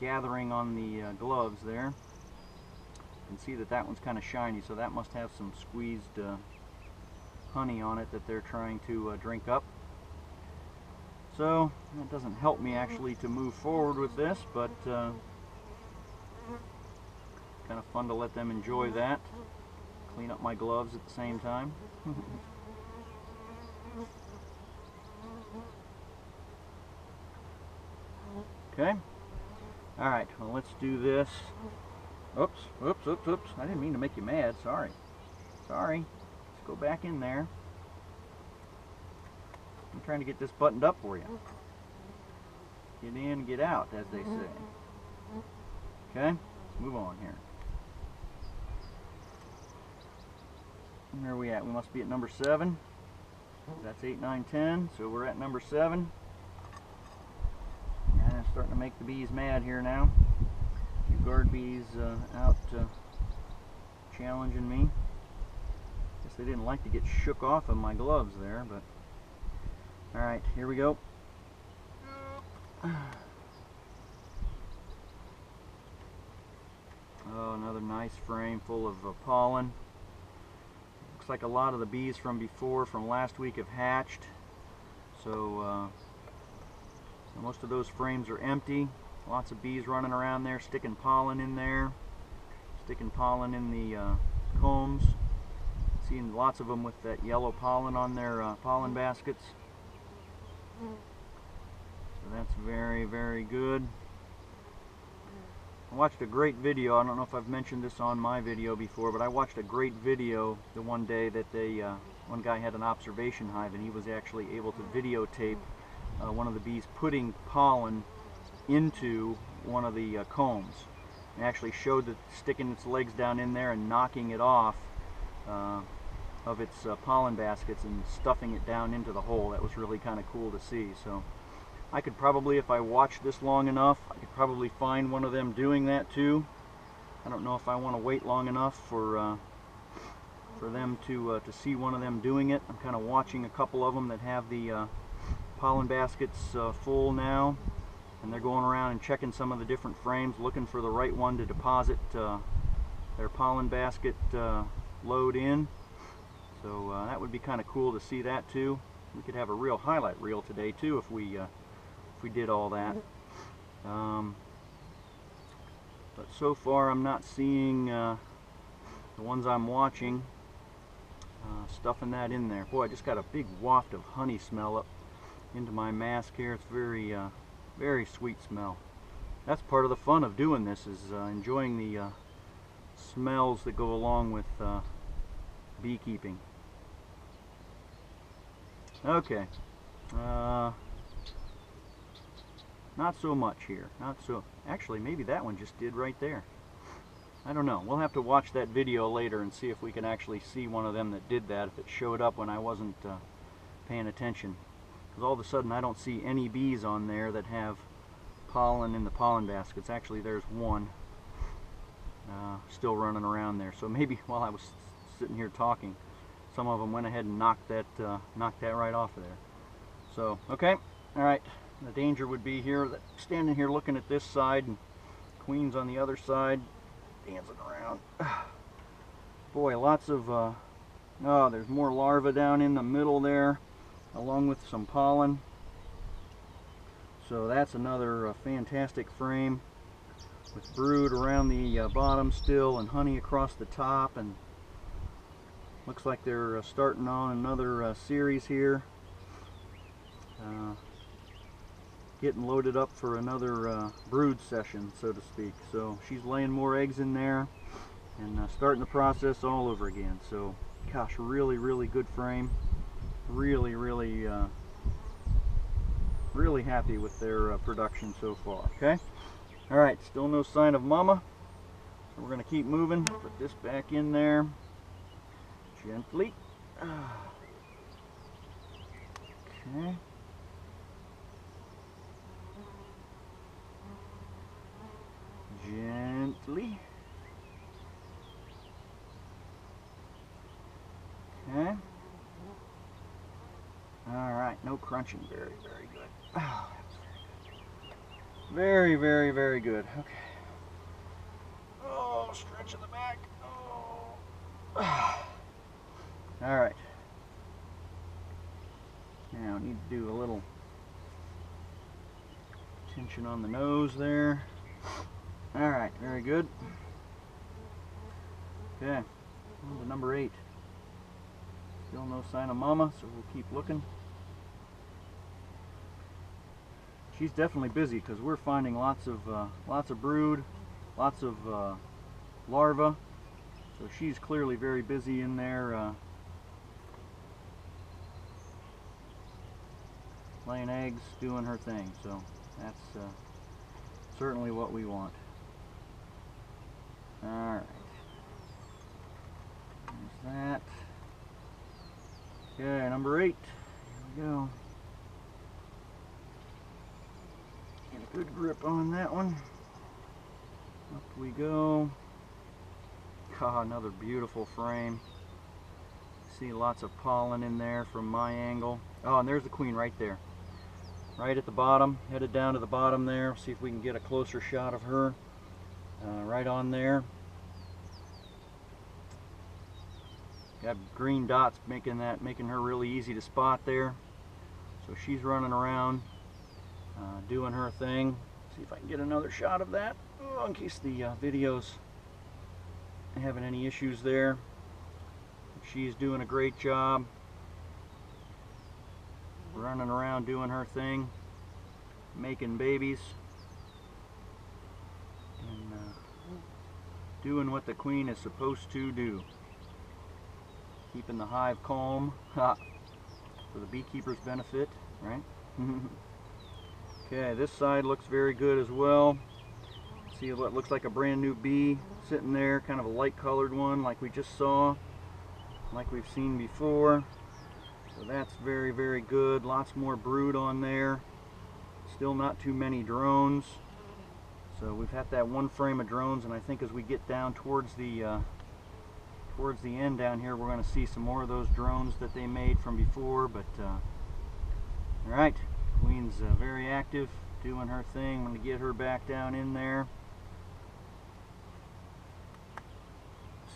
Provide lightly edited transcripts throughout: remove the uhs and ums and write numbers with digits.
gathering on the gloves there. You can see that that one's kind of shiny, so that must have some squeezed honey on it that they're trying to drink up. So that doesn't help me actually to move forward with this, but kind of fun to let them enjoy that. Clean up my gloves at the same time. Okay. Alright, well, let's do this. Oops, oops, oops, oops. I didn't mean to make you mad. Sorry. Sorry. Let's go back in there. I'm trying to get this buttoned up for you. Get in, get out, as they say. Okay, let's move on here. Where are we at? We must be at number 7. That's 8, 9, 10. So we're at number 7. And starting to make the bees mad here now. A few guard bees out challenging me. Guess they didn't like to get shook off of my gloves there, but alright, here we go. Oh, another nice frame full of pollen. Looks like a lot of the bees from before, from last week, have hatched. So most of those frames are empty. Lots of bees running around there, sticking pollen in there, sticking pollen in the combs. Seeing lots of them with that yellow pollen on their pollen baskets. So that's very, very good. I watched a great video. I don't know if I've mentioned this on my video before, but I watched a great video the one day that one guy had an observation hive, and he was actually able to videotape one of the bees putting pollen into one of the combs. He actually showed that sticking its legs down in there and knocking it off of its pollen baskets and stuffing it down into the hole. That was really kind of cool to see. So I could probably, if I watched this long enough, I could probably find one of them doing that too. I don't know if I want to wait long enough for them to see one of them doing it. I'm kind of watching a couple of them that have the pollen baskets full now, and they're going around and checking some of the different frames, looking for the right one to deposit their pollen basket load in. So that would be kind of cool to see that too. We could have a real highlight reel today too if we did all that. But so far I'm not seeing the ones I'm watching stuffing that in there. Boy, I just got a big waft of honey smell up into my mask here. It's very very sweet smell. That's part of the fun of doing this, is enjoying the smells that go along with beekeeping. Okay, not so much here. Not so. Actually, maybe that one just did right there. I don't know. We'll have to watch that video later and see if we can actually see one of them that did that, if it showed up when I wasn't paying attention. Because all of a sudden I don't see any bees on there that have pollen in the pollen baskets. Actually, there's one still running around there. So maybe while I was sitting here talking, some of them went ahead and knocked that right off of there. So, okay, all right. The danger would be here, that standing here looking at this side and queens on the other side, dancing around. Boy, lots of, oh, there's more larvae down in the middle there, along with some pollen. So that's another fantastic frame with brood around the bottom still, and honey across the top, and looks like they're starting on another series here. Getting loaded up for another brood session, so to speak. So she's laying more eggs in there and starting the process all over again. So gosh, really, really good frame. Really, really, really happy with their production so far. Okay. All right, still no sign of mama. So we're going to keep moving. Put this back in there gently. Okay. Gently. Okay. All right, no crunching. Very, very good. Oh, that was very good. Very, very, very good. Okay. Oh, stretching the back. Oh. All right. Now I need to do a little tension on the nose there. All right, very good. Okay, on to number 8. Still no sign of Mama, so we'll keep looking. She's definitely busy because we're finding lots of brood, lots of larvae. So she's clearly very busy in there laying eggs, doing her thing. So that's certainly what we want. All right, there's that. Okay, number 8. Here we go. Get a good grip on that one. Up we go. Ah, another beautiful frame. See lots of pollen in there from my angle. Oh, and there's the queen right there. Right at the bottom, headed down to the bottom there. See if we can get a closer shot of her. Right on there. Got green dots making her really easy to spot there. So she's running around, doing her thing. See if I can get another shot of that, in case the video's having any issues there. She's doing a great job, running around doing her thing, making babies, and doing what the queen is supposed to do. Keeping the hive calm for the beekeeper's benefit, right? Okay, this side looks very good as well. See what looks like a brand new bee sitting there, kind of a light colored one like we just saw, like we've seen before. So that's very, very good. Lots more brood on there. Still not too many drones. So we've had that one frame of drones, and I think as we get down towards the end down here, we're going to see some more of those drones that they made from before. But all right, queen's very active, doing her thing. I'm going to get her back down in there.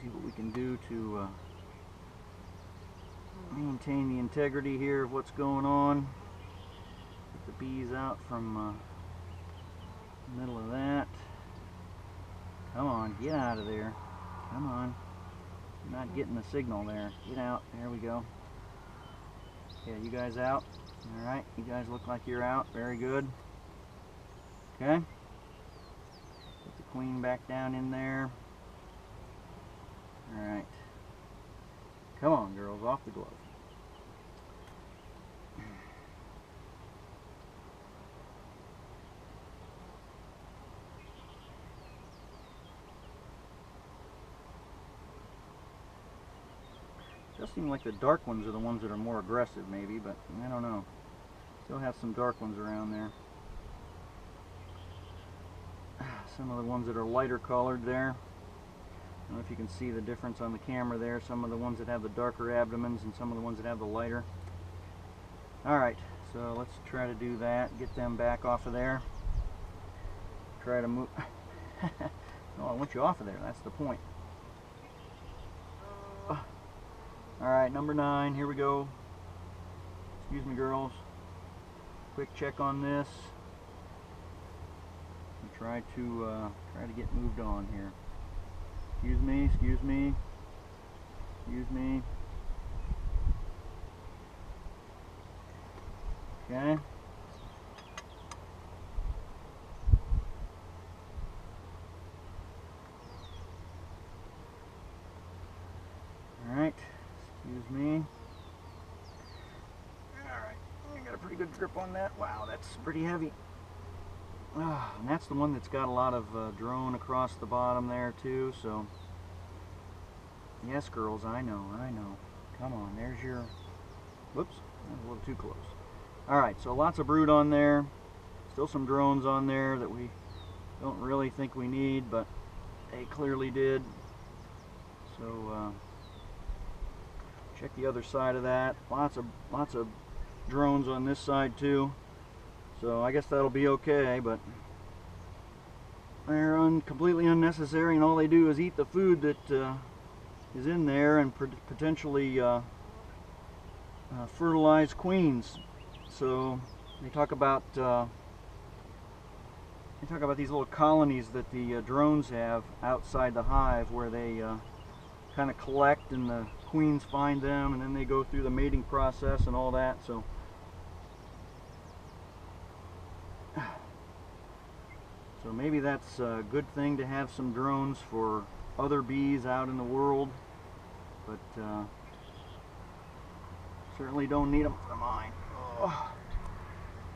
See what we can do to maintain the integrity here of what's going on. Get the bees out from the middle of that. Come on, get out of there. Come on. You're not getting the signal there. Get out. There we go. Okay, you guys out. Alright, you guys look like you're out. Very good. Okay. Put the queen back down in there. Alright. Come on, girls, off the glove. It does seem like the dark ones are the ones that are more aggressive, maybe, but I don't know. Still have some dark ones around there. Some of the ones that are lighter colored there. I don't know if you can see the difference on the camera there. Some of the ones that have the darker abdomens and some of the ones that have the lighter. Alright, so let's try to do that. Get them back off of there. Try to move. No, I want you off of there. That's the point. Alright, number 9. Here we go. Excuse me, girls. Quick check on this. And try to get moved on here. Excuse me, excuse me, excuse me. Okay. Alright, excuse me. Alright, I got a pretty good grip on that. Wow, that's pretty heavy. And that's the one that's got a lot of drone across the bottom there too, so yes, girls, I know. Come on, there's your, whoops, that was a little too close. Alright, so lots of brood on there, still some drones on there that we don't really think we need, but they clearly did. So check the other side of that. Lots of drones on this side too. So I guess that'll be okay, but they're completely unnecessary, and all they do is eat the food that is in there and potentially fertilize queens. So they talk about these little colonies that the drones have outside the hive, where they kind of collect and the queens find them, and then they go through the mating process and all that. So maybe that's a good thing to have some drones for other bees out in the world, but certainly don't need them for mine. Oh.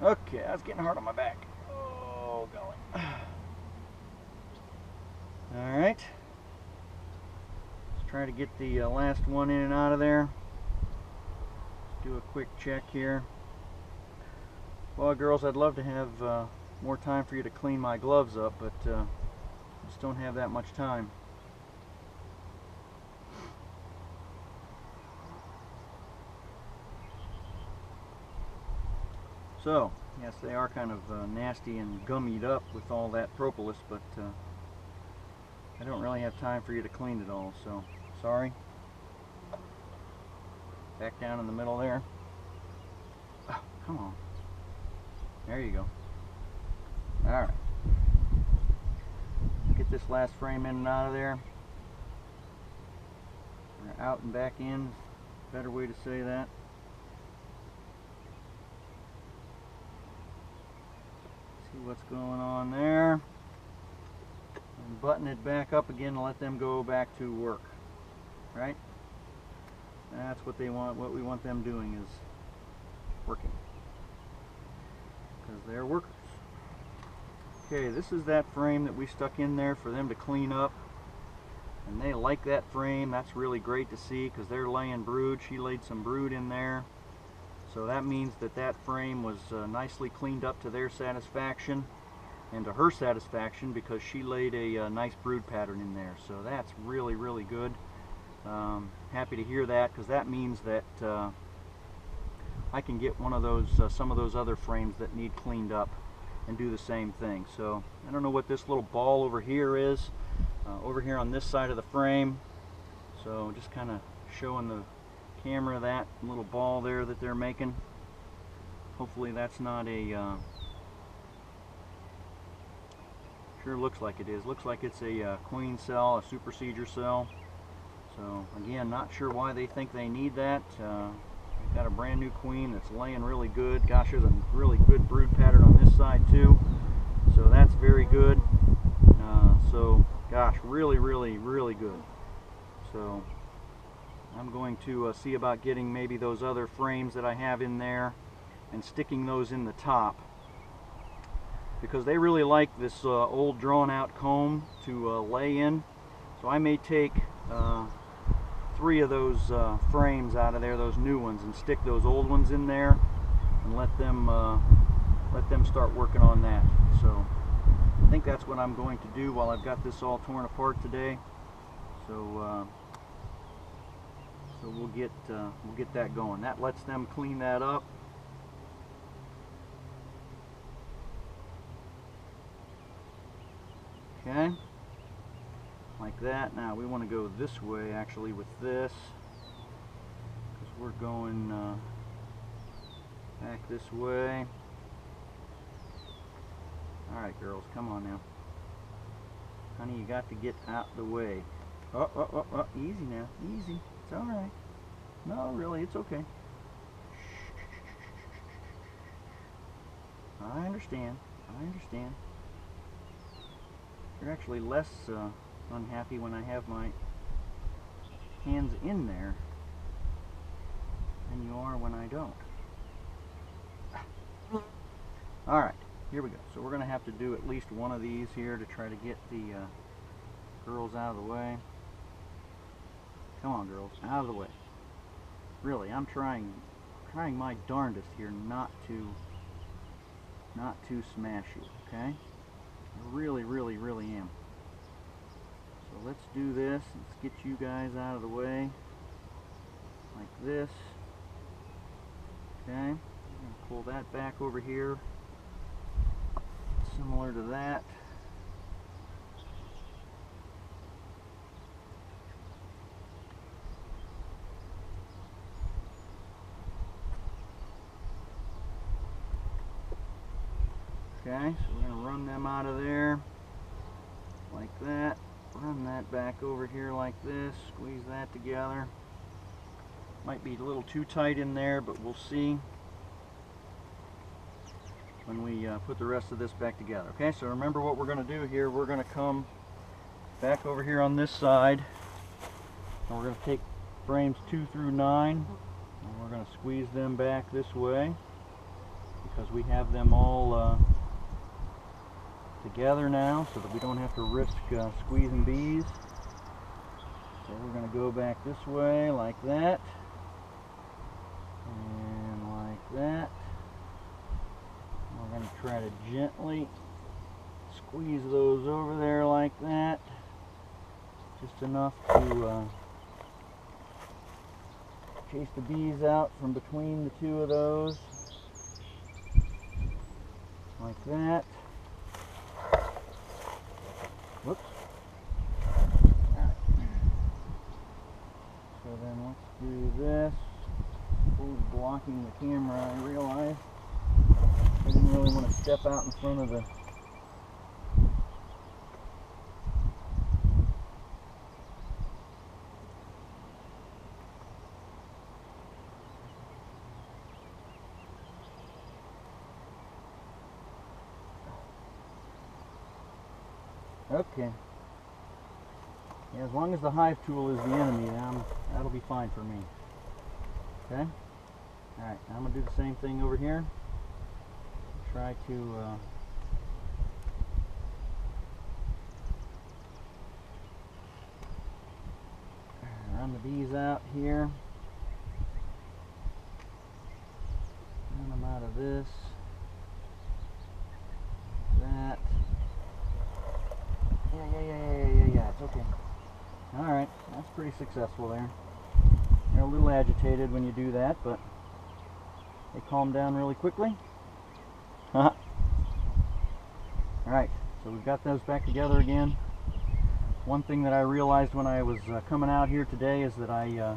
Okay, that's getting hard on my back. Oh, golly. All right. Let's try to get the last one in and out of there. Let's do a quick check here. Well, girls, I'd love to have more time for you to clean my gloves up, but just don't have that much time. So, yes, they are kind of nasty and gummied up with all that propolis, but I don't really have time for you to clean it all, so sorry. Back down in the middle there. Oh, come on. There you go. Alright. Get this last frame in and out of there. Or out and back in. Better way to say that. See what's going on there. And button it back up again and let them go back to work. Right? That's what they want. What we want them doing is working. Because they're workers. Okay, this is that frame that we stuck in there for them to clean up, and they like that frame. That's really great to see, because they're laying brood. She laid some brood in there, so that means that that frame was nicely cleaned up to their satisfaction and to her satisfaction, because she laid a nice brood pattern in there. So that's really, really good. Happy to hear that, because that means that I can get one of those some of those other frames that need cleaned up and do the same thing. So I don't know what this little ball over here is, over here on this side of the frame. So just kind of showing the camera that little ball there that they're making. Hopefully that's not a sure looks like it is. Looks like it's a queen cell, a supersedure cell. So again, not sure why they think they need that. Got a brand new queen that's laying really good. Gosh, there's a really good brood pattern on this side too, so that's very good. So gosh, really, really, really good. So I'm going to see about getting maybe those other frames that I have in there and sticking those in the top, because they really like this old drawn out comb to lay in. So I may take 3 of those frames out of there, those new ones, and stick those old ones in there and let them start working on that. So I think that's what I'm going to do while I've got this all torn apart today. So we'll get that going. That lets them clean that up. Okay. Like that. Now we want to go this way actually with this, because we're going back this way. Alright, girls, come on now. Honey, you got to get out the way. Oh, easy now, easy. It's alright. No, really, it's okay. I understand. I understand. You're actually less unhappy when I have my hands in there than you are when I don't. Alright, here we go. So we're going to have to do at least one of these here to try to get the girls out of the way. Come on, girls, out of the way. Really, I'm trying my darndest here not to smash you, okay? I really, really, really am. So let's do this. Let's get you guys out of the way like this. Okay, I'm going to pull that back over here, similar to that. Okay, so we're going to run them out of there like that. Run that back over here like this. Squeeze that together. Might be a little too tight in there, but we'll see when we put the rest of this back together. Okay, so remember what we're going to do here. We're going to come back over here on this side, and we're going to take frames 2 through 9, and we're going to squeeze them back this way because we have them all together now, so that we don't have to risk squeezing bees. So we're going to go back this way like that, and like that. We're going to try to gently squeeze those over there like that, just enough to chase the bees out from between the two of those, like that. Whoops. Alright. So then let's do this. Who's blocking the camera, I realize. I didn't really want to step out in front of the Okay. Yeah, as long as the hive tool is the enemy, that'll be fine for me. Okay? Alright, I'm going to do the same thing over here. Try to run the bees out here. Run them out of this. That. Yeah, it's okay. Alright, that's pretty successful there. They're a little agitated when you do that, but they calm down really quickly. Alright, so we've got those back together again. One thing that I realized when I was coming out here today is that I